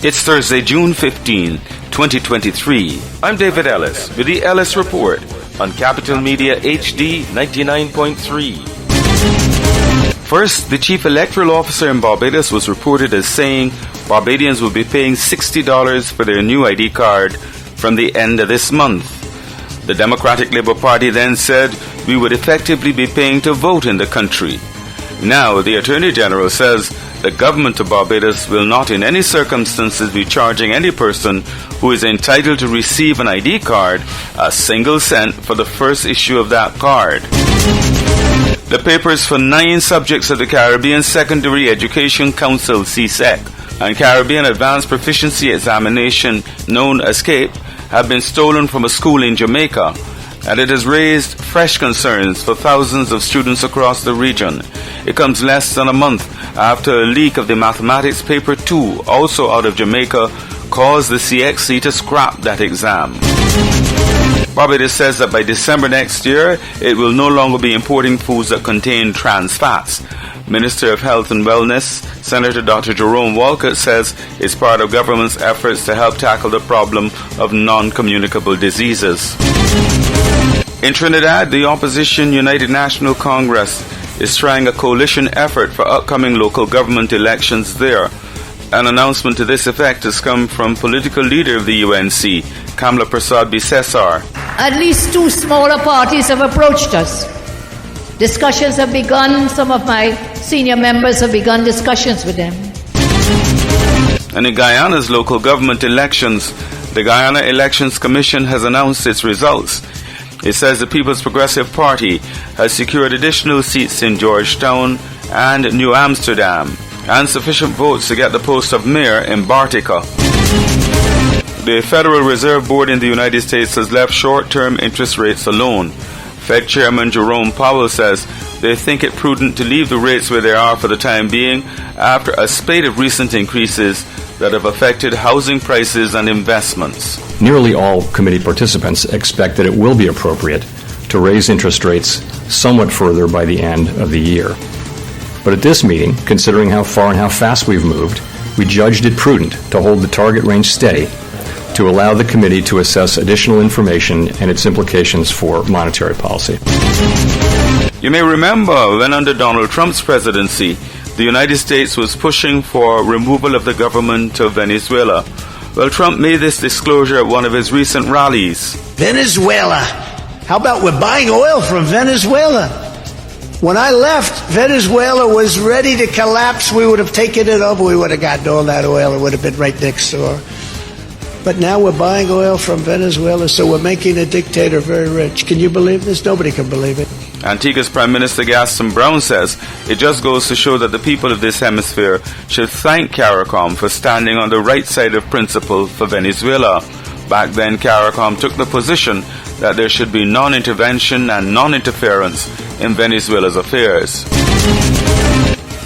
It's Thursday, June 15, 2023. I'm David Ellis with the Ellis Report on Capital Media HD 99.3. First, the chief electoral officer in Barbados was reported as saying Barbadians will be paying $60 for their new ID card from the end of this month. The Democratic Labour Party then said we would effectively be paying to vote in the country. Now, the Attorney General says the government of Barbados will not in any circumstances be charging any person who is entitled to receive an ID card a single cent for the first issue of that card. The papers for 9 subjects of the Caribbean Secondary Education Council (CSEC) and Caribbean Advanced Proficiency Examination, known as CAPE, have been stolen from a school in Jamaica, and it has raised fresh concerns for thousands of students across the region. It comes less than a month after a leak of the Mathematics Paper 2, also out of Jamaica, caused the CXC to scrap that exam. Barbados says that by December next year, it will no longer be importing foods that contain trans fats. Minister of Health and Wellness, Senator Dr. Jerome Walcott, says it's part of government's efforts to help tackle the problem of non-communicable diseases. In Trinidad, the opposition United National Congress is trying a coalition effort for upcoming local government elections there. An announcement to this effect has come from political leader of the UNC, Kamla Prasad Bisesar. At least 2 smaller parties have approached us. Discussions have begun. Some of my senior members have begun discussions with them. And in Guyana's local government elections, the Guyana Elections Commission has announced its results. It says the People's Progressive Party has secured additional seats in Georgetown and New Amsterdam, and sufficient votes to get the post of mayor in Bartica. The Federal Reserve Board in the United States has left short-term interest rates alone. Fed Chairman Jerome Powell says they think it prudent to leave the rates where they are for the time being after a spate of recent increases that have affected housing prices and investments. Nearly all committee participants expect that it will be appropriate to raise interest rates somewhat further by the end of the year. But at this meeting, considering how far and how fast we've moved, we judged it prudent to hold the target range steady to allow the committee to assess additional information and its implications for monetary policy. You may remember when under Donald Trump's presidency, the United States was pushing for removal of the government of Venezuela. Well, Trump made this disclosure at one of his recent rallies. Venezuela. How about we're buying oil from Venezuela? When I left, Venezuela was ready to collapse. We would have taken it over. We would have gotten all that oil. It would have been right next door. But now we're buying oil from Venezuela, so we're making a dictator very rich. Can you believe this? Nobody can believe it. Antigua's Prime Minister Gaston Brown says it just goes to show that the people of this hemisphere should thank CARICOM for standing on the right side of principle for Venezuela. Back then, CARICOM took the position that there should be non-intervention and non-interference in Venezuela's affairs.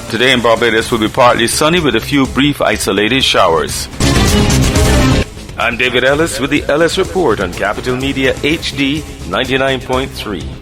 Today in Barbados will be partly sunny with a few brief isolated showers. I'm David Ellis with the Ellis Report on Capital Media HD 99.3.